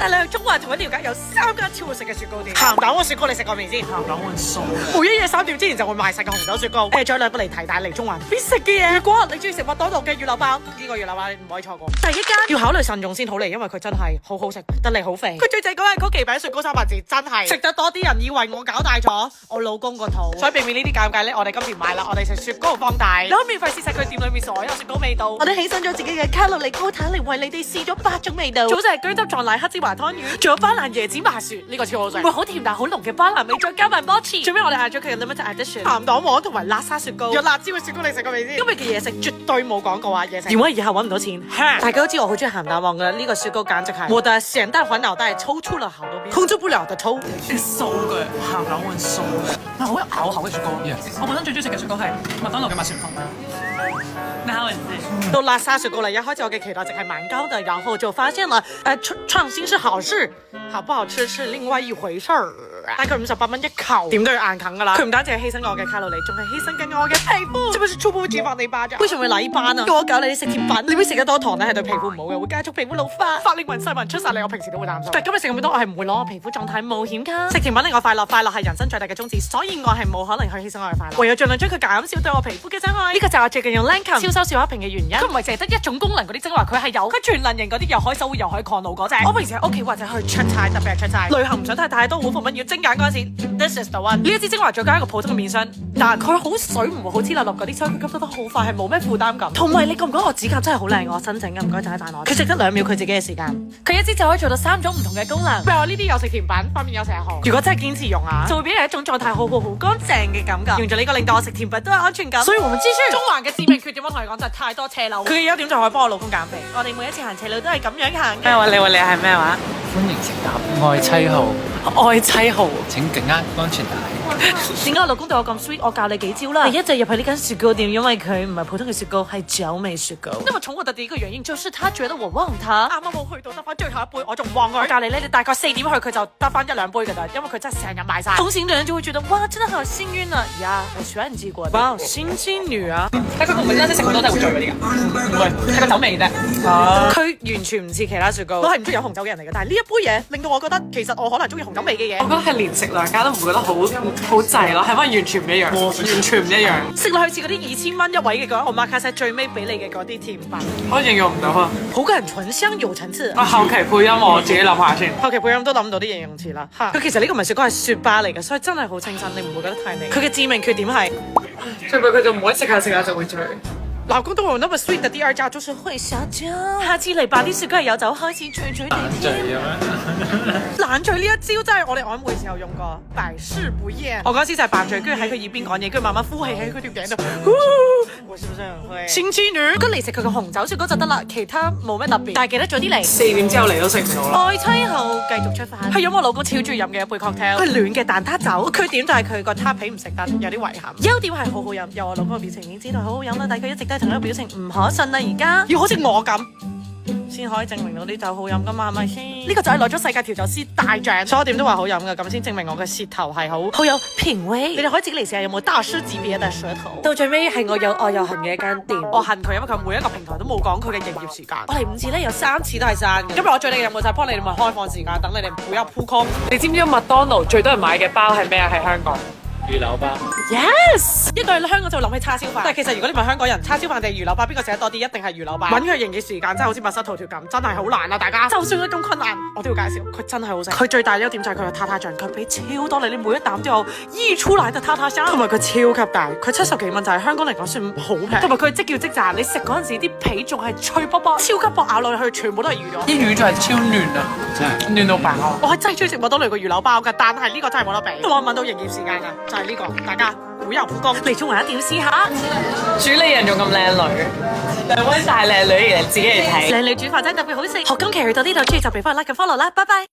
但係你去中環同一條街有3間超好食嘅雪糕店。鹹蛋黃雪糕你食過未先？鹹蛋黃酥，每一夜3點之前就會賣晒嘅紅酒雪糕。仲有2個離題但係嚟中環必食嘅嘢。如果你中意食麥當勞嘅魚柳包，呢個魚柳包你唔可以錯過。第一間要考慮慎用先好嚟，因為佢真係好好食，得嚟好肥。佢最正嗰係曲奇餅雪糕300字，真係食得多啲人以為我搞大咗我老公個肚。所以避免呢啲尷尬咧，我哋今次買啦，我哋食雪糕放大。你可以免費試食佢店裏面所有雪糕味道。我哋犧牲咗自己嘅卡路里高塔嚟為你哋試咗8種味道。早就係薑汁撞奶黑芝華湯圓，仲有巴蘭椰子麻薯，呢個超好食。會好甜但好濃嘅巴蘭味，再加埋波士。最尾我哋嗌咗佢嘅 limited edition 鹹蛋黃同埋辣沙雪糕。有辣椒嘅雪糕你食過未先？今日嘅嘢食絕對冇講過啊！嘢食電話以後揾唔到錢。大家都知我好中意鹹蛋黃嘅，呢個雪糕簡直係我的鹹蛋黃腦袋抽出了好多遍，控制不了的抽。酥嘅鹹蛋黃酥嘅，係好有咬口嘅雪糕。我本身最中意食嘅雪糕係麥當勞嘅麥旋風。到辣沙雪糕啦，一開始我嘅期待值係蠻高的，然後就發現了，創新是好事，好不好吃是另外一回事兒。大概58蚊一球，點都要硬啃噶啦。佢唔單止係犧牲我嘅卡路里，仲係犧牲緊我嘅皮膚。這不是猝不及防的一巴掌。為什麼會來一巴呢？叫我搞你食甜品，你會食得多糖咧，係對皮膚唔好嘅，會加速皮膚老化，法令紋、細紋出晒嚟。我平時都會擔心，但今日食咁多，我係唔會攞我皮膚狀態冒險㗎。食甜品令我快樂，快樂係人生最大嘅宗旨，所以我係冇可能去犧牲我嘅快樂，唯有盡量將佢減少對我皮膚嘅傷害。呢個就係我最近用 Lancome 超收小黑瓶嘅原因。佢唔係淨係得一種功能嗰啲精華，佢係有佢全能型嗰啲，又可以守護又可以抗老嗰隻。我平時喺屋企或者去出差，特別係出差旅行唔想太多，好服乜要精簡嗰陣時 ，This is the one。呢一支精華再加一個普通嘅面霜，但佢好水唔會好黐粒粒嗰啲，所以佢吸收得好快，係冇咩負擔感。同埋你覺唔覺得我指甲真係好靚？我新整嘅，唔該曬我。佢食得2秒佢自己嘅時間，佢一支就可以做到3種唔同嘅功能。譬如我呢啲有食甜品，方面有成號。如果真係堅持用啊，就會俾人一種狀態好乾淨嘅感覺。用咗呢個令到我食甜品都有安全感。所以我們繼續。中環嘅致命缺點我同你講就係太多斜路。佢嘅優點就可以幫我老公減肥。我哋每一次行斜路都係咁樣行嘅。咩話？你話你係咩話？歡迎乘搭愛妻號，愛妻號。請緊握安全帶。點解我老公對我咁 sweet？我教你幾招啦。第一就入去呢間雪糕店，因為佢唔係普通嘅雪糕，係酒味雪糕。那麼寵我的第一個原因就是他覺得我忘他。啱啱冇去到得翻最後一杯，我仲忘佢。我教你咧，你大概4點去，佢就得翻1-2杯㗎咋，因為佢真係成日賣晒。同行的人就會覺得哇，真係好幸運啊！呀，我喜歡你結果。哇，星之女啊！但佢會唔會真係食好多真係會醉嗰啲㗎？唔會，係個酒味啫。佢完全唔似其他雪糕。我係唔中意飲紅酒嘅人嚟嘅，但係呢一杯嘢令到我覺得其實我可能中意紅酒味嘅嘢。我覺得係連食兩間都唔會覺得好滯咯，係咪完全唔一樣？完全唔一樣。食落去似嗰啲2000蚊一位嘅嗰個 omakase 最尾俾你嘅嗰啲甜品，我形容唔到啊！好個人醇香有層次。後期配音我自己諗下先。後期配音都諗到啲形容詞啦。佢其實呢個唔係雪糕係雪巴嚟嘅，所以真係好清新，你唔會覺得太膩。佢嘅致命缺點係，最尾佢就唔可以食下就會醉。老公對我那麼 sweet 的第二招就是會撒嬌。下次嚟扮啲雪糕係有酒開始醉醉地。醉嘅咩？懶醉呢一招真係我哋曖昧時候用過，百試不厭。我嗰時就係扮醉，跟住喺佢耳邊講嘢，跟住慢慢呼氣喺佢條頸度。我是不是很會？星之女，咁嚟食佢嘅紅酒雪糕就得啦，其他冇咩特別。但係記得早啲嚟。4點之後嚟都食唔到啦。愛妻後繼續出發。係飲我老公超中意飲嘅一杯 cocktail。佢暖嘅蛋撻酒，缺點就係佢個撻皮唔食得，有啲遺憾。優點係好好飲，由我老公嘅表情已經知道好好飲啦，但係佢一直都係同一個表情唔可信啦，而家要好似我咁。先可以證明到啲酒好飲噶嘛，係咪先？呢個就係攞咗世界調酒師大獎，所有店都話好飲噶，咁先證明我嘅舌頭係好有品味。你哋可以自己嚟試下有冇大師級別嘅舌頭。到最尾係我有愛又恨嘅一間店，我恨佢，因為佢每一個平台都冇講佢嘅營業時間。我嚟5次咧，有3次都係閂嘅。今日我最大嘅任務就係幫你哋咪開放時間，等你哋唔會有撲空。你知唔知麥當勞最多人買嘅包係咩啊？喺香港。魚柳包 ，yes，一到香港就諗起叉燒飯。但係其實如果你問香港人叉燒飯定係魚柳包，邊個食得多啲？一定係魚柳包。揾佢營業時間真係好似密室逃脫咁，真係好難啊！大家，就算佢咁困難，我都要介紹。佢真係好食。佢最大嘅優點就係佢嘅塔塔醬，佢俾超多你每一啖都有溢出來嘅塔塔醬，同埋佢超級大，佢70幾蚊就係香港嚟講算好平。同埋佢即叫即炸，你食嗰陣時啲皮仲係脆卜卜，超級薄，咬落去全部都係魚咗。啲魚就係超嫩啊，真係嫩到爆。我係真係中意食麥當勞個魚柳包㗎，但係呢個真係冇得比。我問到營業時間啊，就係呢個，大家會有苦功嚟中環一定要試下。主理人仲咁靚女，2位大靚女嚟自己嚟睇。靚女煮飯真係特別好食。學今期去到呢度，中意就俾翻 like 同 follow 啦，拜拜。